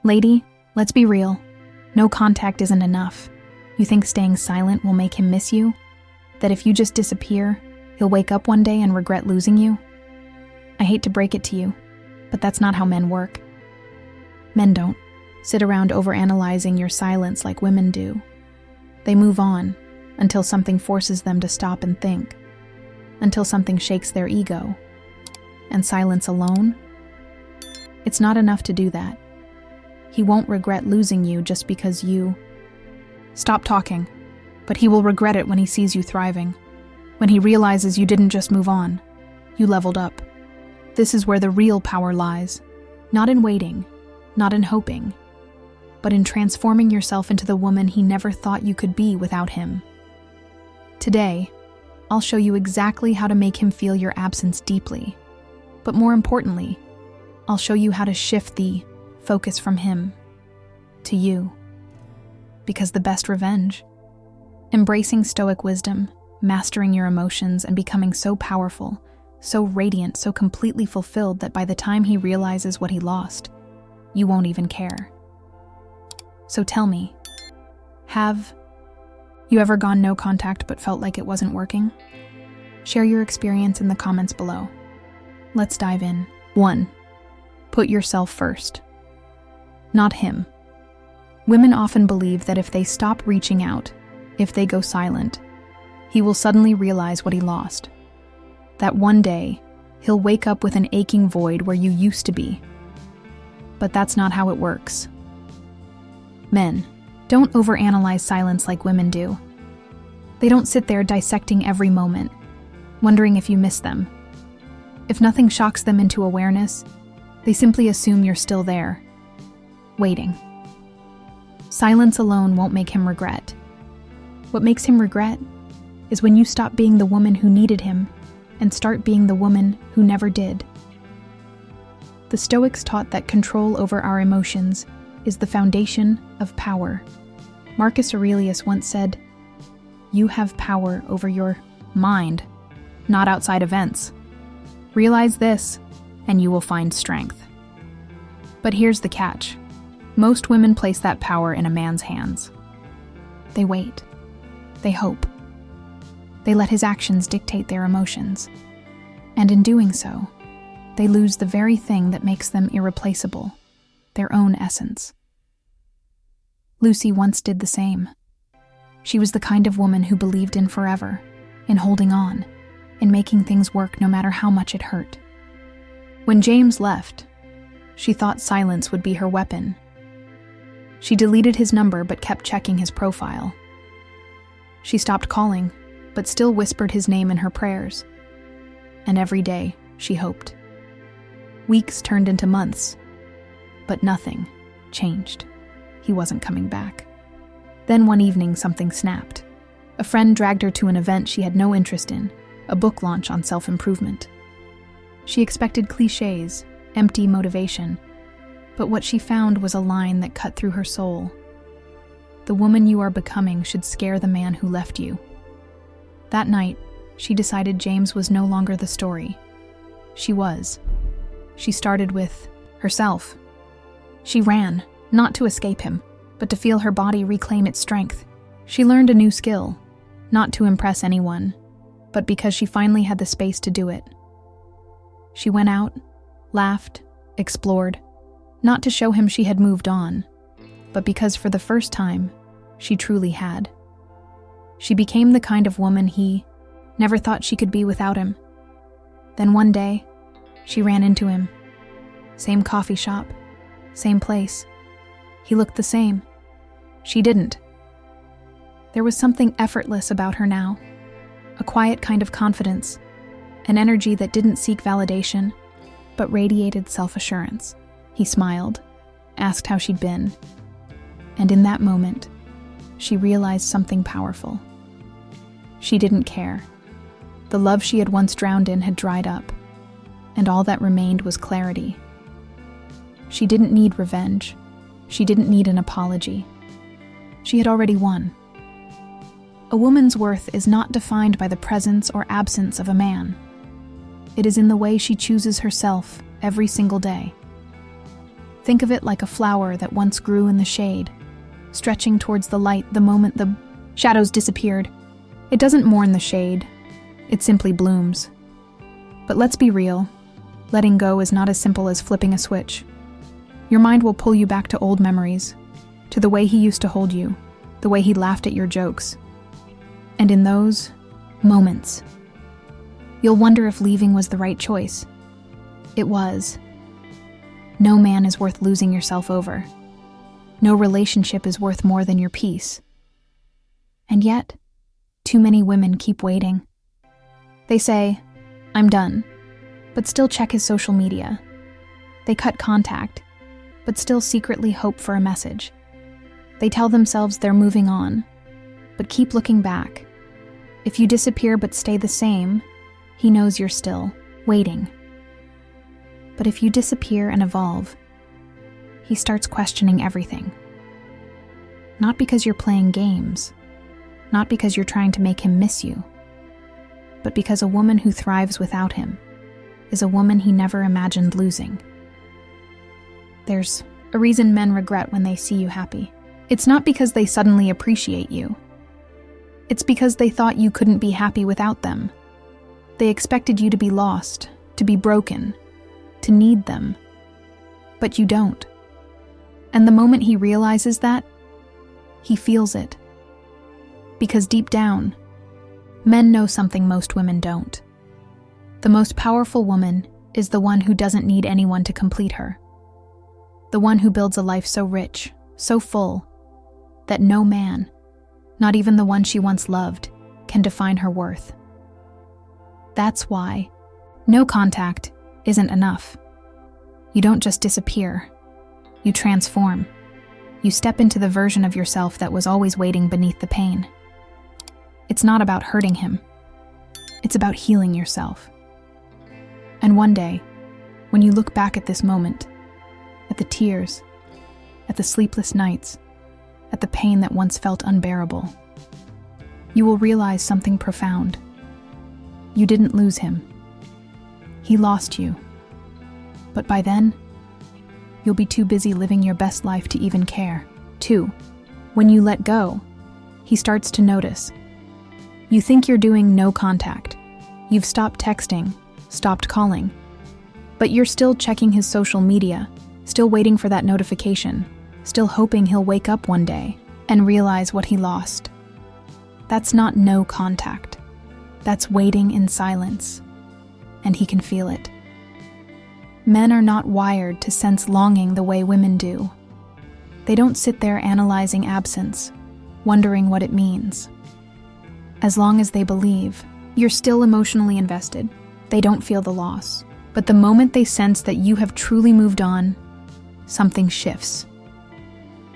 Lady, let's be real. No contact isn't enough. You think staying silent will make him miss you? That if you just disappear, he'll wake up one day and regret losing you? I hate to break it to you, but that's not how men work. Men don't sit around overanalyzing your silence like women do. They move on until something forces them to stop and think, until something shakes their ego. And silence alone? It's not enough to do that. He won't regret losing you just because you stop talking, but he will regret it when he sees you thriving, when he realizes you didn't just move on, you leveled up. This is where the real power lies, not in waiting, not in hoping, but in transforming yourself into the woman he never thought you could be without him. Today, I'll show you exactly how to make him feel your absence deeply, but more importantly, I'll show you how to shift the focus from him to you. Because the best revenge, embracing Stoic wisdom, mastering your emotions, and becoming so powerful, so radiant, so completely fulfilled that by the time he realizes what he lost, you won't even care. So tell me, have you ever gone no contact but felt like it wasn't working? Share your experience in the comments below. Let's dive in. 1. Put yourself first. Not him. Women often believe that if they stop reaching out, if they go silent, he will suddenly realize what he lost. That one day, he'll wake up with an aching void where you used to be. But that's not how it works. Men, don't overanalyze silence like women do. They don't sit there dissecting every moment, wondering if you miss them. If nothing shocks them into awareness, they simply assume you're still there, waiting. Silence alone won't make him regret. What makes him regret is when you stop being the woman who needed him and start being the woman who never did. The Stoics taught that control over our emotions is the foundation of power. Marcus Aurelius once said, "You have power over your mind, not outside events. Realize this, and you will find strength." But here's the catch. Most women place that power in a man's hands. They wait. They hope. They let his actions dictate their emotions. And in doing so, they lose the very thing that makes them irreplaceable, their own essence. Lucy once did the same. She was the kind of woman who believed in forever, in holding on, in making things work no matter how much it hurt. When James left, she thought silence would be her weapon. She deleted his number but kept checking his profile. She stopped calling, but still whispered his name in her prayers. And every day, she hoped. Weeks turned into months, but nothing changed. He wasn't coming back. Then one evening, something snapped. A friend dragged her to an event she had no interest in, a book launch on self-improvement. She expected cliches, empty motivation, but what she found was a line that cut through her soul. The woman you are becoming should scare the man who left you. That night, she decided James was no longer the story. She was. She started with herself. She ran, not to escape him, but to feel her body reclaim its strength. She learned a new skill, not to impress anyone, but because she finally had the space to do it. She went out, laughed, explored, not to show him she had moved on, but because for the first time, she truly had. She became the kind of woman he never thought she could be without him. Then one day, she ran into him. Same coffee shop, same place. He looked the same. She didn't. There was something effortless about her now, a quiet kind of confidence, an energy that didn't seek validation, but radiated self-assurance. He smiled, asked how she'd been, and in that moment, she realized something powerful. She didn't care. The love she had once drowned in had dried up, and all that remained was clarity. She didn't need revenge. She didn't need an apology. She had already won. A woman's worth is not defined by the presence or absence of a man. It is in the way she chooses herself every single day. Think of it like a flower that once grew in the shade, stretching towards the light the moment the shadows disappeared. It doesn't mourn the shade, it simply blooms. But let's be real, letting go is not as simple as flipping a switch. Your mind will pull you back to old memories, to the way he used to hold you, the way he laughed at your jokes. And in those moments, you'll wonder if leaving was the right choice. It was. No man is worth losing yourself over. No relationship is worth more than your peace. And yet, too many women keep waiting. They say, "I'm done," but still check his social media. They cut contact, but still secretly hope for a message. They tell themselves they're moving on, but keep looking back. If you disappear but stay the same, he knows you're still waiting. But if you disappear and evolve, he starts questioning everything. Not because you're playing games, not because you're trying to make him miss you, but because a woman who thrives without him is a woman he never imagined losing. There's a reason men regret when they see you happy. It's not because they suddenly appreciate you. It's because they thought you couldn't be happy without them. They expected you to be lost, to be broken, to need them. But you don't. And the moment he realizes that, he feels it. Because deep down, men know something most women don't. The most powerful woman is the one who doesn't need anyone to complete her. The one who builds a life so rich, so full, that no man, not even the one she once loved, can define her worth. That's why no contact isn't enough. You don't just disappear. You transform. You step into the version of yourself that was always waiting beneath the pain. It's not about hurting him. It's about healing yourself. And one day, when you look back at this moment, at the tears, at the sleepless nights, at the pain that once felt unbearable, you will realize something profound. You didn't lose him. He lost you. But by then, you'll be too busy living your best life to even care. 2. When you let go, he starts to notice. You think you're doing no contact. You've stopped texting, stopped calling. But you're still checking his social media, still waiting for that notification, still hoping he'll wake up one day and realize what he lost. That's not no contact. That's waiting in silence. And he can feel it. Men are not wired to sense longing the way women do. They don't sit there analyzing absence, wondering what it means. As long as they believe, you're still emotionally invested. They don't feel the loss. But the moment they sense that you have truly moved on, something shifts.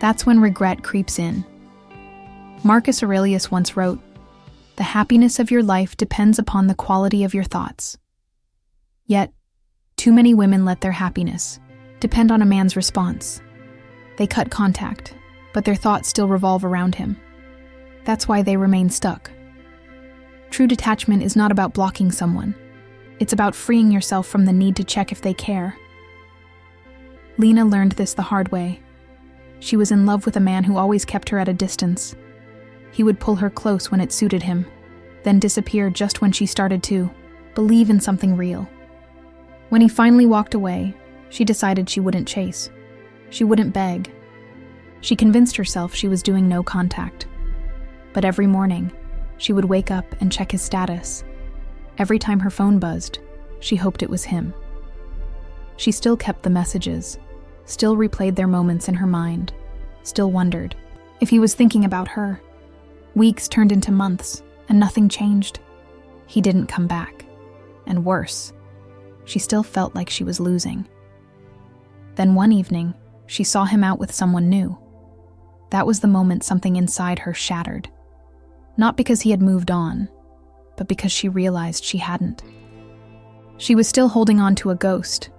That's when regret creeps in. Marcus Aurelius once wrote, "The happiness of your life depends upon the quality of your thoughts." Yet, too many women let their happiness depend on a man's response. They cut contact, but their thoughts still revolve around him. That's why they remain stuck. True detachment is not about blocking someone. It's about freeing yourself from the need to check if they care. Lena learned this the hard way. She was in love with a man who always kept her at a distance. He would pull her close when it suited him, then disappear just when she started to believe in something real. When he finally walked away, she decided she wouldn't chase. She wouldn't beg. She convinced herself she was doing no contact. But every morning, she would wake up and check his status. Every time her phone buzzed, she hoped it was him. She still kept the messages, still replayed their moments in her mind, still wondered if he was thinking about her. Weeks turned into months, and nothing changed. He didn't come back. And worse, she still felt like she was losing. Then one evening, she saw him out with someone new. That was the moment something inside her shattered. Not because he had moved on, but because she realized she hadn't. She was still holding on to a ghost,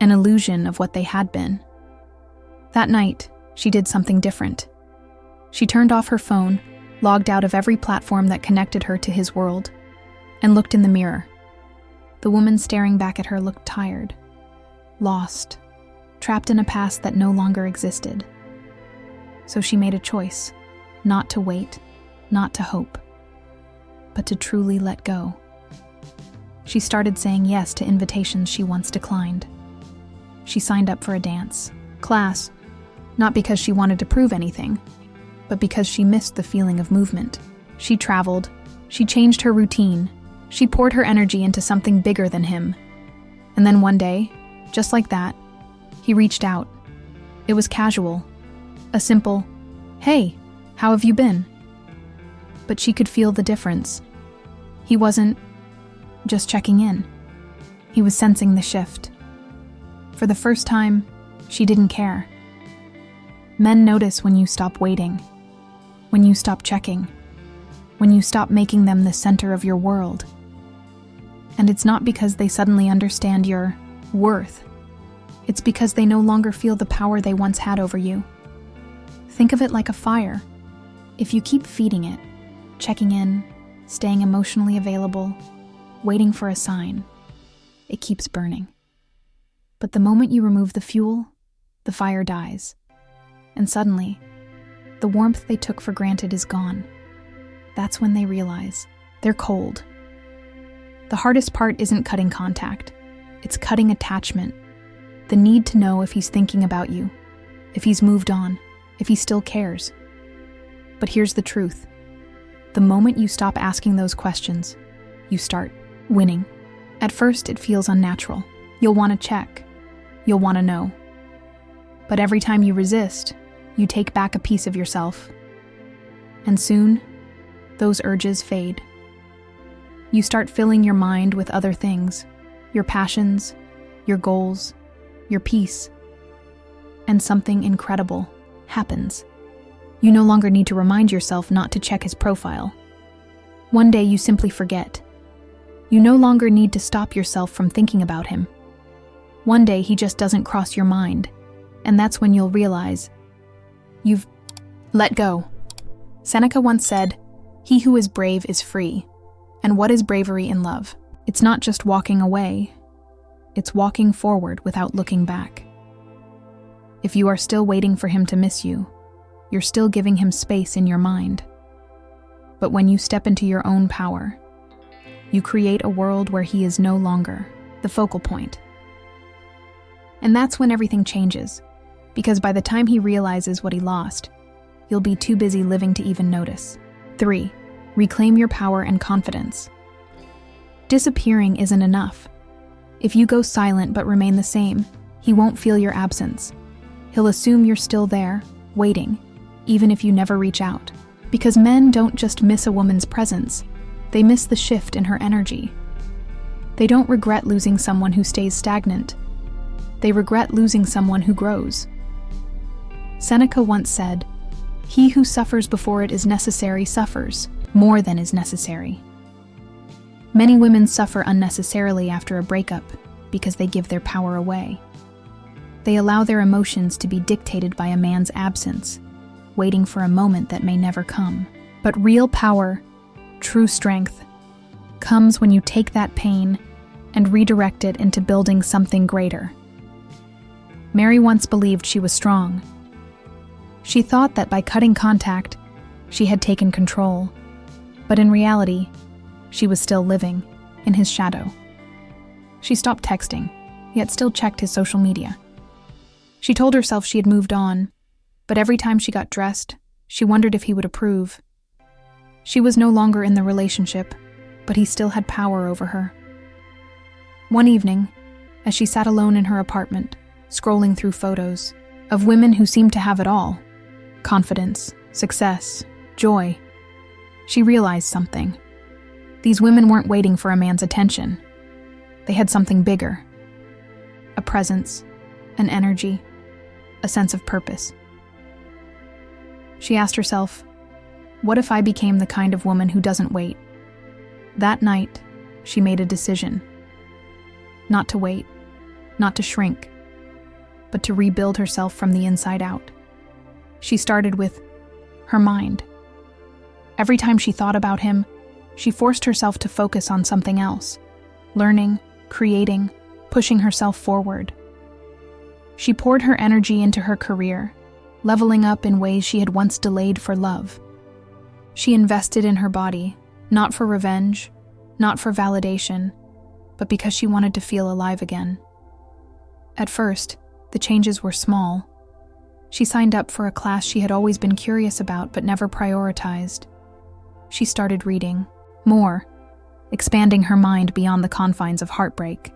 an illusion of what they had been. That night, she did something different. She turned off her phone, logged out of every platform that connected her to his world, and looked in the mirror. The woman staring back at her looked tired, lost, trapped in a past that no longer existed. So she made a choice, not to wait, not to hope, but to truly let go. She started saying yes to invitations she once declined. She signed up for a dance class, not because she wanted to prove anything, but because she missed the feeling of movement. She traveled, she changed her routine, she poured her energy into something bigger than him. And then one day, just like that, he reached out. It was casual, a simple, "Hey, how have you been?" But she could feel the difference. He wasn't just checking in. He was sensing the shift. For the first time, she didn't care. Men notice when you stop waiting, when you stop checking, when you stop making them the center of your world. And it's not because they suddenly understand your worth. It's because they no longer feel the power they once had over you. Think of it like a fire. If you keep feeding it, checking in, staying emotionally available, waiting for a sign, it keeps burning. But the moment you remove the fuel, the fire dies. And suddenly, the warmth they took for granted is gone. That's when they realize they're cold. The hardest part isn't cutting contact. It's cutting attachment. The need to know if he's thinking about you, if he's moved on, if he still cares. But here's the truth. The moment you stop asking those questions, you start winning. At first, it feels unnatural. You'll want to check. You'll want to know. But every time you resist, you take back a piece of yourself. And soon, those urges fade. You start filling your mind with other things, your passions, your goals, your peace. And something incredible happens. You no longer need to remind yourself not to check his profile. One day you simply forget. You no longer need to stop yourself from thinking about him. One day he just doesn't cross your mind, and that's when you'll realize you've let go. Seneca once said, "He who is brave is free." And what is bravery in love? It's not just walking away. It's walking forward without looking back. If you are still waiting for him to miss you, you're still giving him space in your mind. But when you step into your own power, you create a world where he is no longer the focal point. And that's when everything changes, because by the time he realizes what he lost, you'll be too busy living to even notice. 3. Reclaim your power and confidence. Disappearing isn't enough. If you go silent but remain the same, he won't feel your absence. He'll assume you're still there, waiting, even if you never reach out. Because men don't just miss a woman's presence, they miss the shift in her energy. They don't regret losing someone who stays stagnant. They regret losing someone who grows. Seneca once said, "He who suffers before it is necessary suffers more than is necessary." Many women suffer unnecessarily after a breakup because they give their power away. They allow their emotions to be dictated by a man's absence, waiting for a moment that may never come. But real power, true strength, comes when you take that pain and redirect it into building something greater. Mary once believed she was strong. She thought that by cutting contact, she had taken control. But in reality, she was still living in his shadow. She stopped texting, yet still checked his social media. She told herself she had moved on, but every time she got dressed, she wondered if he would approve. She was no longer in the relationship, but he still had power over her. One evening, as she sat alone in her apartment, scrolling through photos of women who seemed to have it all, confidence, success, joy, she realized something. These women weren't waiting for a man's attention. They had something bigger. A presence, an energy, a sense of purpose. She asked herself, what if I became the kind of woman who doesn't wait? That night, she made a decision. Not to wait, not to shrink, but to rebuild herself from the inside out. She started with her mind. Every time she thought about him, she forced herself to focus on something else, learning, creating, pushing herself forward. She poured her energy into her career, leveling up in ways she had once delayed for love. She invested in her body, not for revenge, not for validation, but because she wanted to feel alive again. At first, the changes were small. She signed up for a class she had always been curious about but never prioritized. She started reading more, expanding her mind beyond the confines of heartbreak.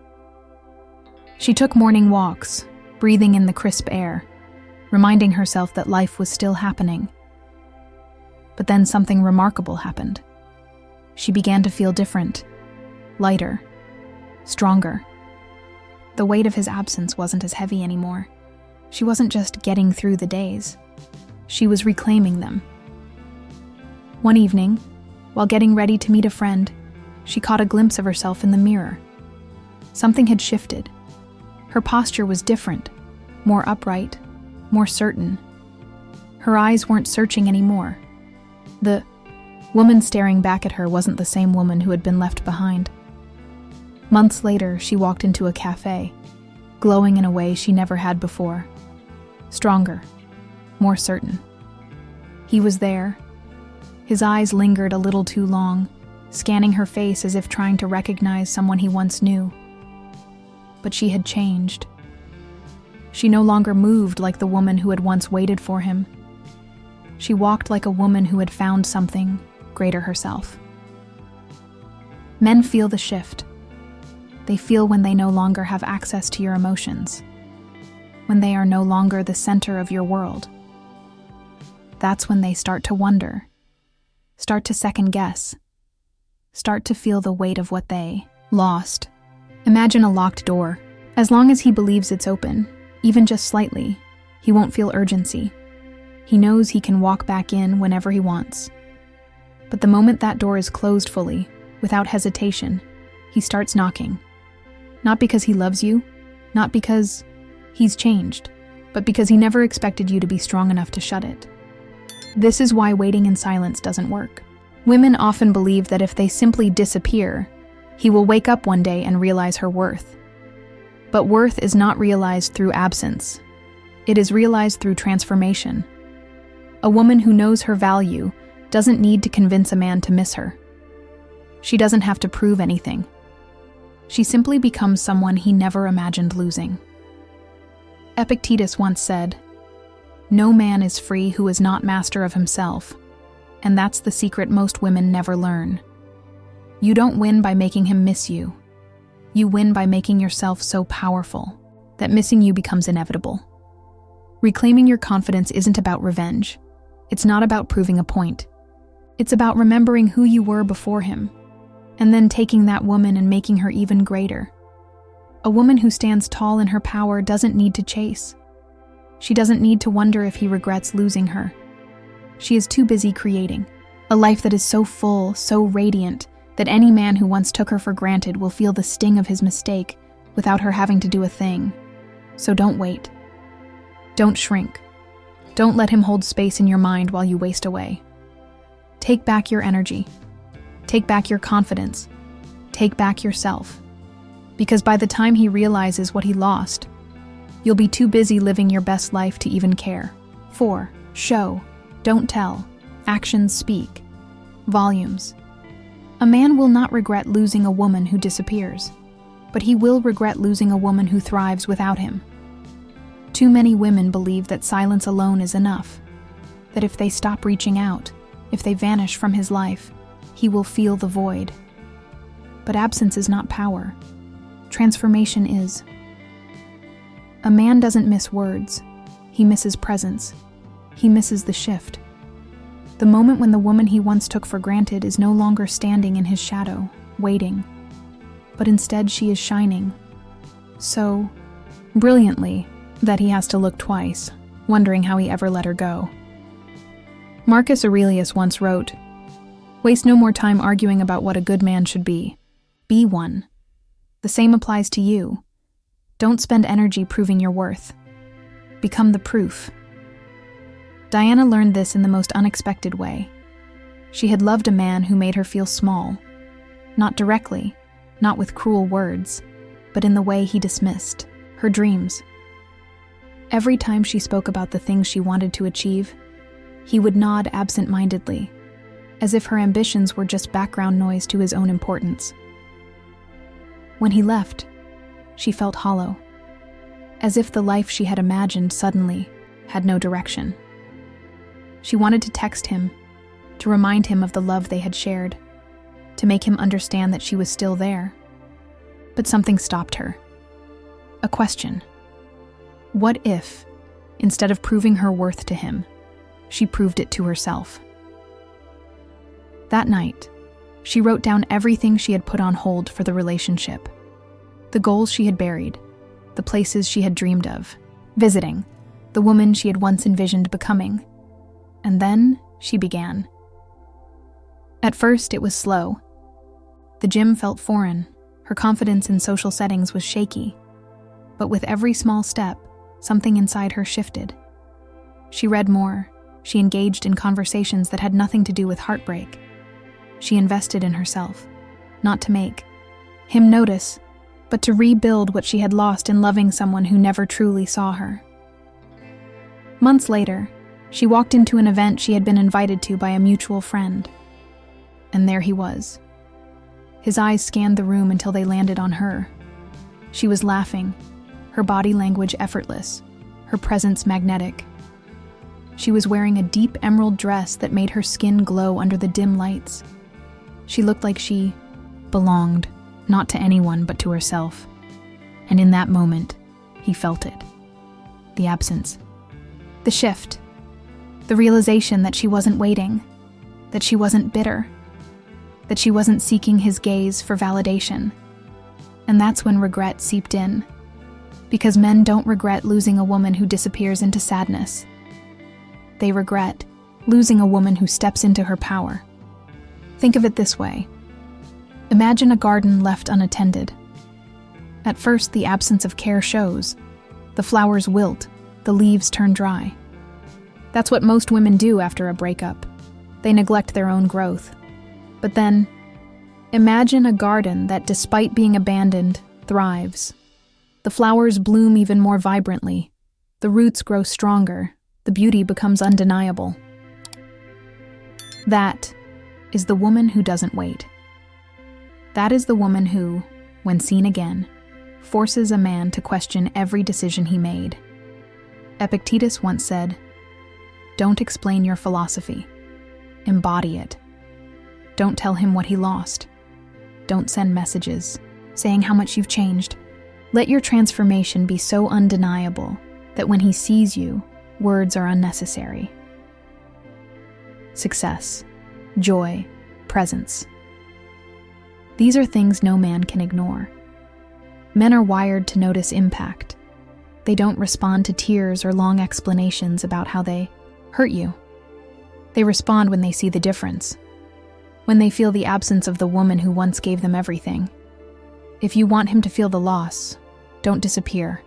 She took morning walks, breathing in the crisp air, reminding herself that life was still happening. But then something remarkable happened. She began to feel different, lighter, stronger. The weight of his absence wasn't as heavy anymore. She wasn't just getting through the days. She was reclaiming them. One evening, while getting ready to meet a friend, she caught a glimpse of herself in the mirror. Something had shifted. Her posture was different, more upright, more certain. Her eyes weren't searching anymore. The woman staring back at her wasn't the same woman who had been left behind. Months later, she walked into a cafe, glowing in a way she never had before. Stronger, more certain. He was there. His eyes lingered a little too long, scanning her face as if trying to recognize someone he once knew. But she had changed. She no longer moved like the woman who had once waited for him. She walked like a woman who had found something greater herself. Men feel the shift. They feel when they no longer have access to your emotions, when they are no longer the center of your world. That's when they start to wonder, start to second guess, start to feel the weight of what they lost. Imagine a locked door. As long as he believes it's open, even just slightly, he won't feel urgency. He knows he can walk back in whenever he wants. But the moment that door is closed fully, without hesitation, he starts knocking. Not because he loves you, not because he's changed, but because he never expected you to be strong enough to shut it. This is why waiting in silence doesn't work. Women often believe that if they simply disappear, he will wake up one day and realize her worth. But worth is not realized through absence. It is realized through transformation. A woman who knows her value doesn't need to convince a man to miss her. She doesn't have to prove anything. She simply becomes someone he never imagined losing. Epictetus once said, "No man is free who is not master of himself," and that's the secret most women never learn. You don't win by making him miss you. You win by making yourself so powerful that missing you becomes inevitable. Reclaiming your confidence isn't about revenge. It's not about proving a point. It's about remembering who you were before him, and then taking that woman and making her even greater. A woman who stands tall in her power doesn't need to chase. She doesn't need to wonder if he regrets losing her. She is too busy creating a life that is so full, so radiant, that any man who once took her for granted will feel the sting of his mistake without her having to do a thing. So don't wait. Don't shrink. Don't let him hold space in your mind while you waste away. Take back your energy. Take back your confidence. Take back yourself. Because by the time he realizes what he lost, you'll be too busy living your best life to even care. 4. Show. Don't tell. Actions speak. Volumes. A man will not regret losing a woman who disappears, but he will regret losing a woman who thrives without him. Too many women believe that silence alone is enough, that if they stop reaching out, if they vanish from his life, he will feel the void. But absence is not power. Transformation is. A man doesn't miss words. He misses presence. He misses the shift. The moment when the woman he once took for granted is no longer standing in his shadow, waiting, but instead she is shining, so brilliantly that he has to look twice, wondering how he ever let her go. Marcus Aurelius once wrote, "Waste no more time arguing about what a good man should be. Be one." The same applies to you. Don't spend energy proving your worth. Become the proof. Diana learned this in the most unexpected way. She had loved a man who made her feel small. Not directly, not with cruel words, but in the way he dismissed her dreams. Every time she spoke about the things she wanted to achieve, he would nod absent-mindedly, as if her ambitions were just background noise to his own importance. When he left, she felt hollow, as if the life she had imagined suddenly had no direction. She wanted to text him, to remind him of the love they had shared, to make him understand that she was still there. But something stopped her. A question. What if, instead of proving her worth to him, she proved it to herself? That night, she wrote down everything she had put on hold for the relationship. The goals she had buried, the places she had dreamed of, visiting, the woman she had once envisioned becoming. And then she began. At first, it was slow. The gym felt foreign. Her confidence in social settings was shaky. But with every small step, something inside her shifted. She read more. She engaged in conversations that had nothing to do with heartbreak. She invested in herself, not to make him notice, but to rebuild what she had lost in loving someone who never truly saw her. Months later, she walked into an event she had been invited to by a mutual friend. And there he was. His eyes scanned the room until they landed on her. She was laughing, her body language effortless, her presence magnetic. She was wearing a deep emerald dress that made her skin glow under the dim lights. She looked like she belonged, not to anyone but to herself. And in that moment, he felt it. The absence. The shift. The realization that she wasn't waiting, that she wasn't bitter, that she wasn't seeking his gaze for validation. And that's when regret seeped in. Because men don't regret losing a woman who disappears into sadness. They regret losing a woman who steps into her power. Think of it this way. Imagine a garden left unattended. At first, the absence of care shows. The flowers wilt, the leaves turn dry. That's what most women do after a breakup. They neglect their own growth. But then, imagine a garden that, despite being abandoned, thrives. The flowers bloom even more vibrantly. The roots grow stronger. The beauty becomes undeniable. That is the woman who doesn't wait. That is the woman who, when seen again, forces a man to question every decision he made. Epictetus once said, "Don't explain your philosophy. Embody it. Don't tell him what he lost. Don't send messages saying how much you've changed. Let your transformation be so undeniable that when he sees you, words are unnecessary." Success, joy, presence. These are things no man can ignore. Men are wired to notice impact. They don't respond to tears or long explanations about how they hurt you. They respond when they see the difference, when they feel the absence of the woman who once gave them everything. If you want him to feel the loss, don't disappear.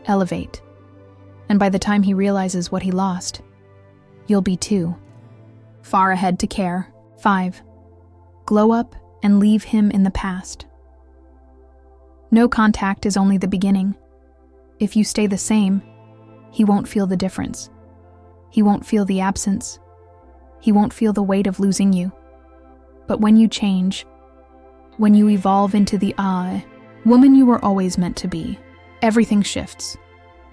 Elevate. And by the time he realizes what he lost, you'll be too far ahead to care. 5. Glow up and leave him in the past. No contact is only the beginning. If you stay the same, he won't feel the difference. He won't feel the absence. He won't feel the weight of losing you. But when you change, when you evolve into the woman you were always meant to be, everything shifts.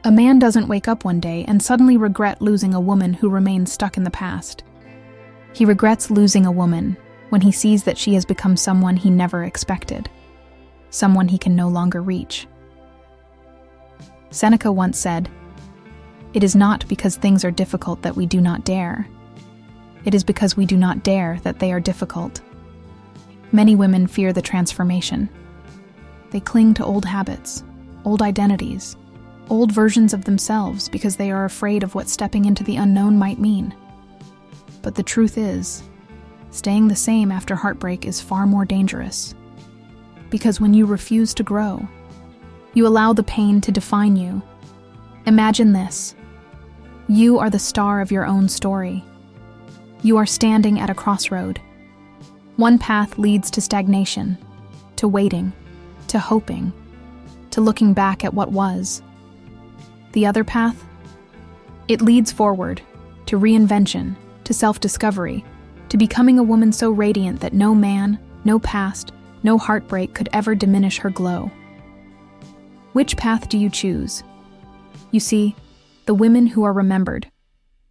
A man doesn't wake up one day and suddenly regret losing a woman who remains stuck in the past. He regrets losing a woman when he sees that she has become someone he never expected, someone he can no longer reach. Seneca once said, "It is not because things are difficult that we do not dare. It is because we do not dare that they are difficult." Many women fear the transformation. They cling to old habits, old identities, old versions of themselves because they are afraid of what stepping into the unknown might mean. But the truth is, staying the same after heartbreak is far more dangerous. Because when you refuse to grow, you allow the pain to define you. Imagine this. You are the star of your own story. You are standing at a crossroad. One path leads to stagnation, to waiting, to hoping, to looking back at what was. The other path? It leads forward, to reinvention, to self-discovery, to becoming a woman so radiant that no man, no past, no heartbreak could ever diminish her glow. Which path do you choose? You see, the women who are remembered,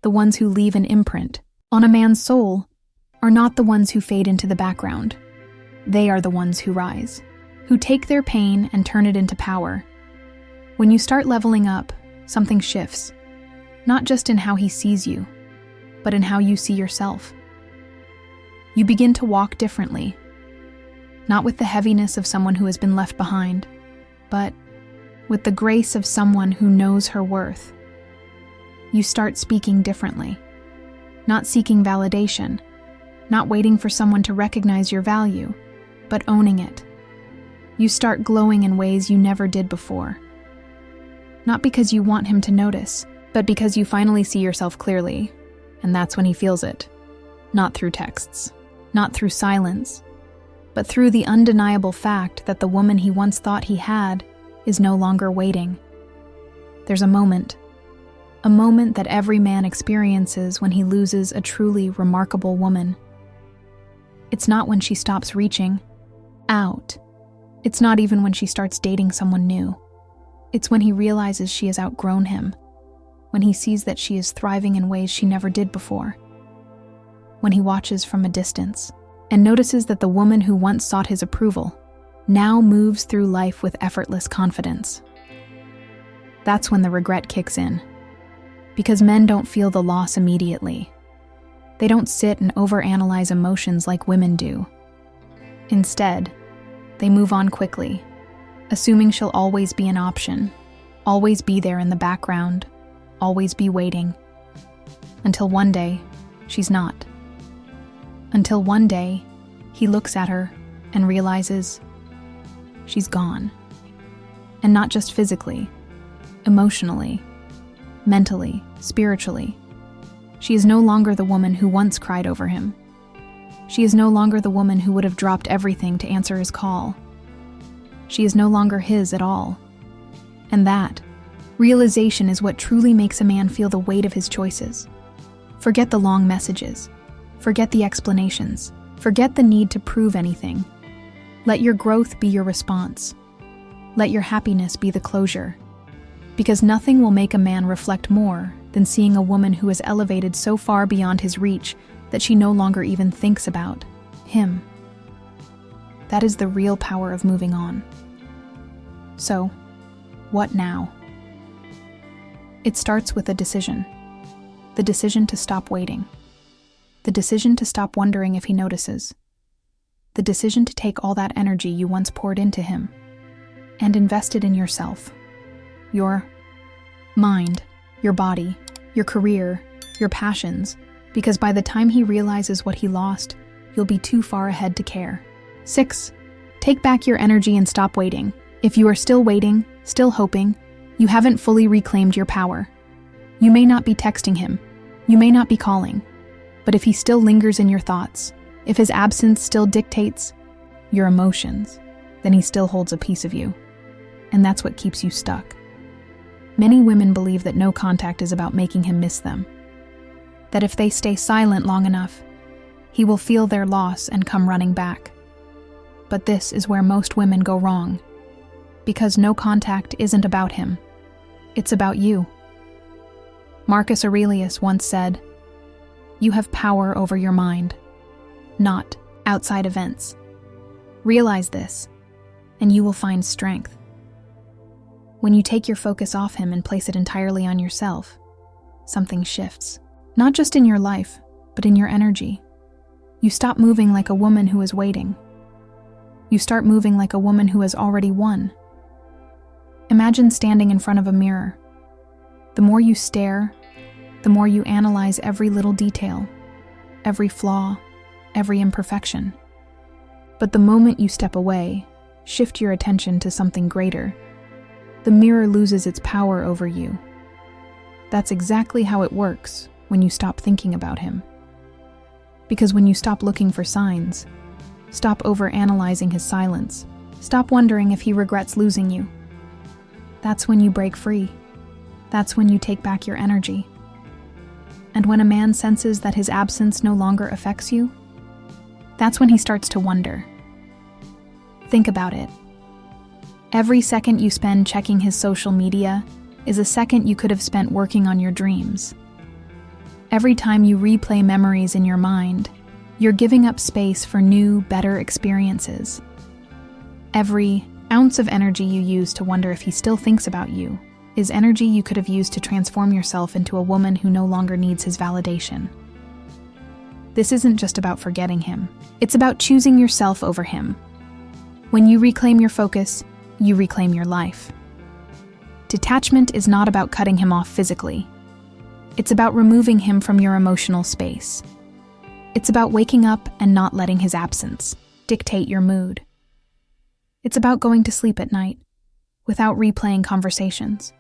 the ones who leave an imprint on a man's soul, are not the ones who fade into the background. They are the ones who rise, who take their pain and turn it into power. When you start leveling up, something shifts, not just in how he sees you, but in how you see yourself. You begin to walk differently, not with the heaviness of someone who has been left behind, but with the grace of someone who knows her worth. You start speaking differently, not seeking validation, not waiting for someone to recognize your value, but owning it. You start glowing in ways you never did before. Not because you want him to notice, but because you finally see yourself clearly, and that's when he feels it. Not through texts, not through silence, but through the undeniable fact that the woman he once thought he had is no longer waiting. There's a moment that every man experiences when he loses a truly remarkable woman. It's not when she stops reaching out. It's not even when she starts dating someone new. It's when he realizes she has outgrown him, when he sees that she is thriving in ways she never did before, when he watches from a distance and notices that the woman who once sought his approval now moves through life with effortless confidence. That's when the regret kicks in, because men don't feel the loss immediately. They don't sit and overanalyze emotions like women do. Instead, they move on quickly, assuming she'll always be an option, always be there in the background, always be waiting. Until one day, she's not. Until one day, he looks at her and realizes she's gone. And not just physically, emotionally, mentally, spiritually. She is no longer the woman who once cried over him. She is no longer the woman who would have dropped everything to answer his call. She is no longer his at all. And that realization is what truly makes a man feel the weight of his choices. Forget the long messages. Forget the explanations. Forget the need to prove anything. Let your growth be your response. Let your happiness be the closure. Because nothing will make a man reflect more than seeing a woman who has elevated so far beyond his reach that she no longer even thinks about him. That is the real power of moving on. So, what now? It starts with a decision. The decision to stop waiting. The decision to stop wondering if he notices. The decision to take all that energy you once poured into him and invest it in yourself. Your mind, your body, your career, your passions, because by the time he realizes what he lost, you'll be too far ahead to care. 6. Take back your energy and stop waiting. If you are still waiting, still hoping, you haven't fully reclaimed your power. You may not be texting him, you may not be calling, but if he still lingers in your thoughts, if his absence still dictates your emotions, then he still holds a piece of you. And that's what keeps you stuck. Many women believe that no contact is about making him miss them. That if they stay silent long enough, he will feel their loss and come running back. But this is where most women go wrong. Because no contact isn't about him. It's about you. Marcus Aurelius once said, "You have power over your mind, not outside events." Realize this, and you will find strength. When you take your focus off him and place it entirely on yourself, something shifts. Not just in your life, but in your energy. You stop moving like a woman who is waiting. You start moving like a woman who has already won. Imagine standing in front of a mirror. The more you stare, the more you analyze every little detail, every flaw, every imperfection. But the moment you step away, shift your attention to something greater, the mirror loses its power over you. That's exactly how it works when you stop thinking about him. Because when you stop looking for signs, stop overanalyzing his silence, stop wondering if he regrets losing you, that's when you break free. That's when you take back your energy. And when a man senses that his absence no longer affects you, that's when he starts to wonder. Think about it. Every second you spend checking his social media is a second you could have spent working on your dreams. Every time you replay memories in your mind, you're giving up space for new, better experiences. Every ounce of energy you use to wonder if he still thinks about you is energy you could have used to transform yourself into a woman who no longer needs his validation. This isn't just about forgetting him. It's about choosing yourself over him. When you reclaim your focus, you reclaim your life. Detachment is not about cutting him off physically. It's about removing him from your emotional space. It's about waking up and not letting his absence dictate your mood. It's about going to sleep at night without replaying conversations,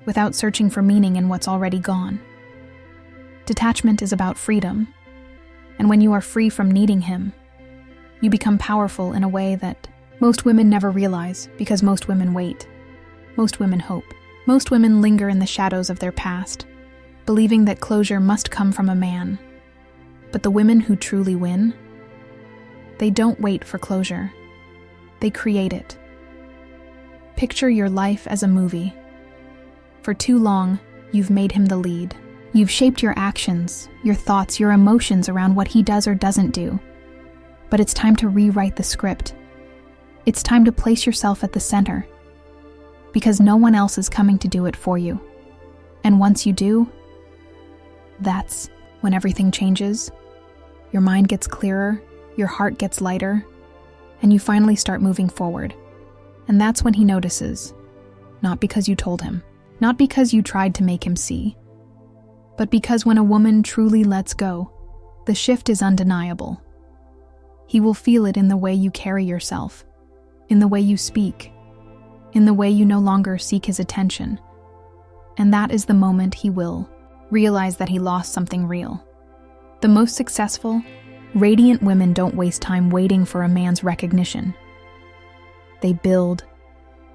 without searching for meaning in what's already gone. Detachment is about freedom, and when you are free from needing him, you become powerful in a way that most women never realize because most women wait. Most women hope. Most women linger in the shadows of their past, believing that closure must come from a man. But the women who truly win, they don't wait for closure. They create it. Picture your life as a movie. For too long, you've made him the lead. You've shaped your actions, your thoughts, your emotions around what he does or doesn't do. But it's time to rewrite the script. It's time to place yourself at the center, because no one else is coming to do it for you. And once you do, that's when everything changes. Your mind gets clearer, your heart gets lighter, and you finally start moving forward. And that's when he notices, not because you told him, not because you tried to make him see, but because when a woman truly lets go, the shift is undeniable. He will feel it in the way you carry yourself, in the way you speak, in the way you no longer seek his attention. And that is the moment he will realize that he lost something real. The most successful, radiant women don't waste time waiting for a man's recognition. They build,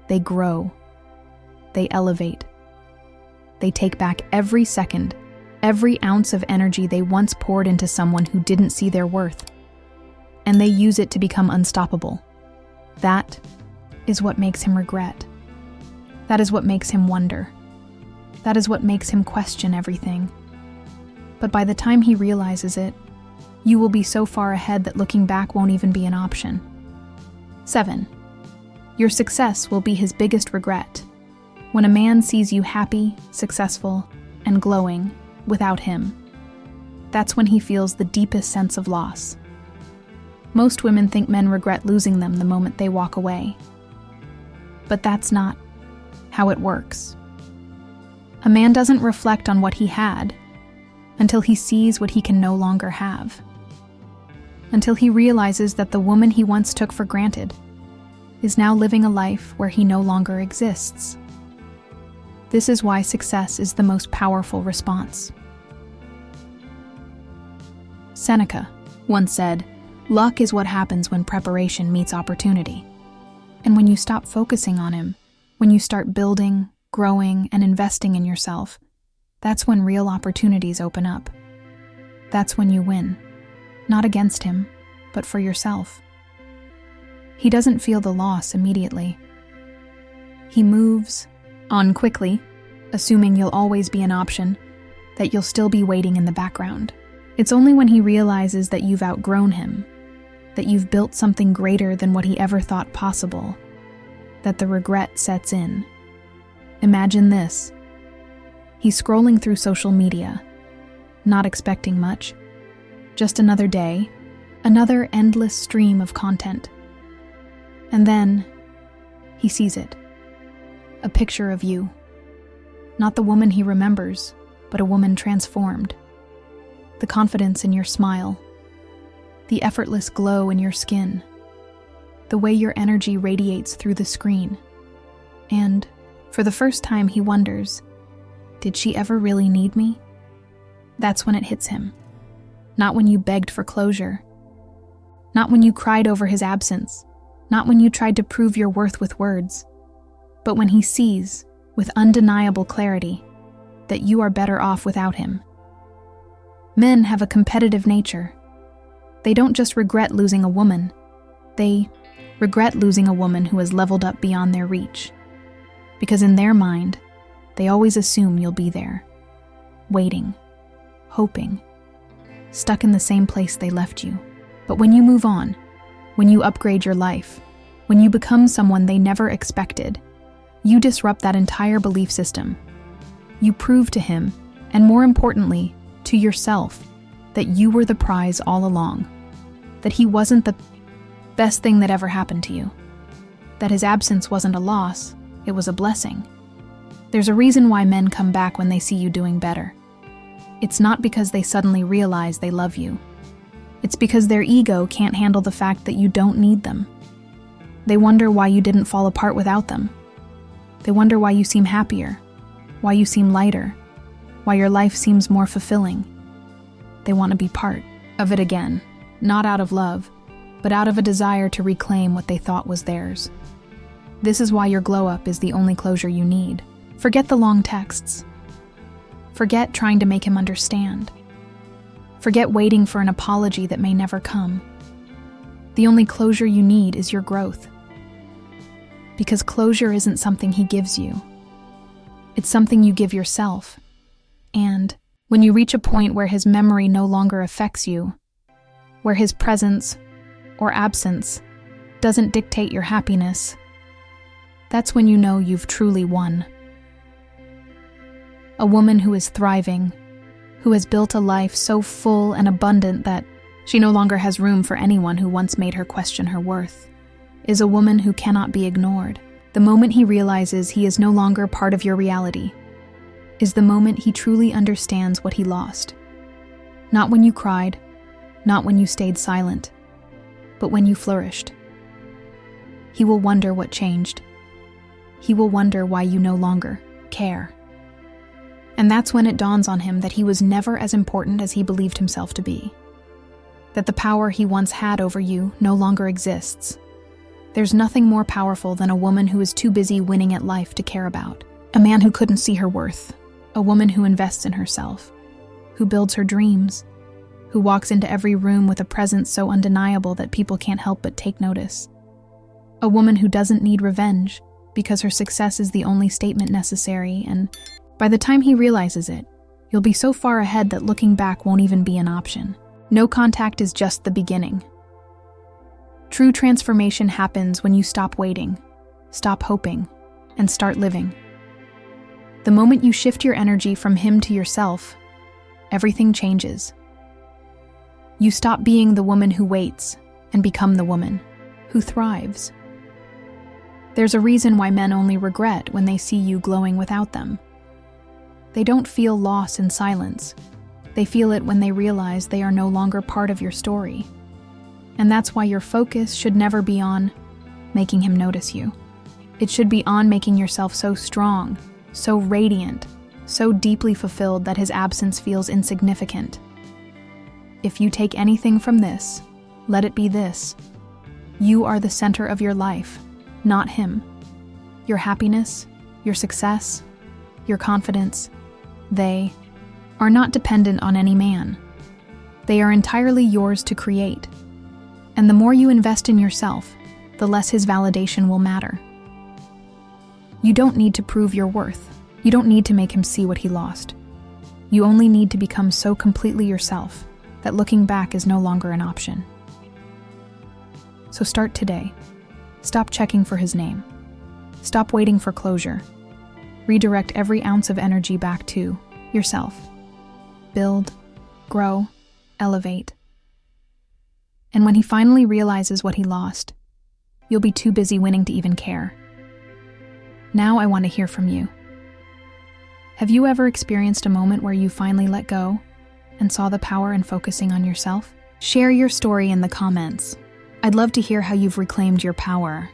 they grow, they elevate. They take back every second, every ounce of energy they once poured into someone who didn't see their worth, and they use it to become unstoppable. That is what makes him regret. That is what makes him wonder. That is what makes him question everything. But by the time he realizes it, you will be so far ahead that looking back won't even be an option. 7. Your success will be his biggest regret. When a man sees you happy, successful, and glowing without him, that's when he feels the deepest sense of loss. Most women think men regret losing them the moment they walk away. But that's not how it works. A man doesn't reflect on what he had until he sees what he can no longer have. Until he realizes that the woman he once took for granted is now living a life where he no longer exists. This is why success is the most powerful response. Seneca once said, "Luck is what happens when preparation meets opportunity." And when you stop focusing on him, when you start building, growing, and investing in yourself, that's when real opportunities open up. That's when you win. Not against him, but for yourself. He doesn't feel the loss immediately. He moves on quickly, assuming you'll always be an option, that you'll still be waiting in the background. It's only when he realizes that you've outgrown him, that you've built something greater than what he ever thought possible, that the regret sets in. Imagine this. He's scrolling through social media, not expecting much. Just another day, another endless stream of content. And then, he sees it. A picture of you. Not the woman he remembers, but a woman transformed. The confidence in your smile. The effortless glow in your skin. The way your energy radiates through the screen. And, for the first time, he wonders, did she ever really need me? That's when it hits him. Not when you begged for closure. Not when you cried over his absence. Not when you tried to prove your worth with words. But when he sees, with undeniable clarity, that you are better off without him. Men have a competitive nature. They don't just regret losing a woman. They regret losing a woman who has leveled up beyond their reach. Because in their mind, they always assume you'll be there, waiting, hoping, stuck in the same place they left you. But when you move on, when you upgrade your life, when you become someone they never expected, you disrupt that entire belief system. You prove to him, and more importantly, to yourself, that you were the prize all along, that he wasn't the best thing that ever happened to you, that his absence wasn't a loss, it was a blessing. There's a reason why men come back when they see you doing better. It's not because they suddenly realize they love you. It's because their ego can't handle the fact that you don't need them. They wonder why you didn't fall apart without them. They wonder why you seem happier, why you seem lighter, why your life seems more fulfilling. They want to be part of it again, not out of love, but out of a desire to reclaim what they thought was theirs. This is why your glow-up is the only closure you need. Forget the long texts. Forget trying to make him understand. Forget waiting for an apology that may never come. The only closure you need is your growth. Because closure isn't something he gives you. It's something you give yourself. And when you reach a point where his memory no longer affects you, where his presence or absence doesn't dictate your happiness, that's when you know you've truly won. A woman who is thriving, who has built a life so full and abundant that she no longer has room for anyone who once made her question her worth, is a woman who cannot be ignored. The moment he realizes he is no longer part of your reality is the moment he truly understands what he lost. Not when you cried, not when you stayed silent, but when you flourished. He will wonder what changed. He will wonder why you no longer care. And that's when it dawns on him that he was never as important as he believed himself to be. That the power he once had over you no longer exists. There's nothing more powerful than a woman who is too busy winning at life to care about. A man who couldn't see her worth. A woman who invests in herself. Who builds her dreams. Who walks into every room with a presence so undeniable that people can't help but take notice. A woman who doesn't need revenge because her success is the only statement necessary, and by the time he realizes it, you'll be so far ahead that looking back won't even be an option. No contact is just the beginning. True transformation happens when you stop waiting, stop hoping, and start living. The moment you shift your energy from him to yourself, everything changes. You stop being the woman who waits and become the woman who thrives. There's a reason why men only regret when they see you glowing without them. They don't feel loss in silence. They feel it when they realize they are no longer part of your story. And that's why your focus should never be on making him notice you. It should be on making yourself so strong, so radiant, so deeply fulfilled that his absence feels insignificant. If you take anything from this, let it be this. You are the center of your life, not him. Your happiness, your success, your confidence, they are not dependent on any man. They are entirely yours to create. And the more you invest in yourself, the less his validation will matter. You don't need to prove your worth. You don't need to make him see what he lost. You only need to become so completely yourself that looking back is no longer an option. So start today. Stop checking for his name. Stop waiting for closure. Redirect every ounce of energy back to yourself. Build, grow, elevate. And when he finally realizes what he lost, you'll be too busy winning to even care. Now I want to hear from you. Have you ever experienced a moment where you finally let go and saw the power in focusing on yourself? Share your story in the comments. I'd love to hear how you've reclaimed your power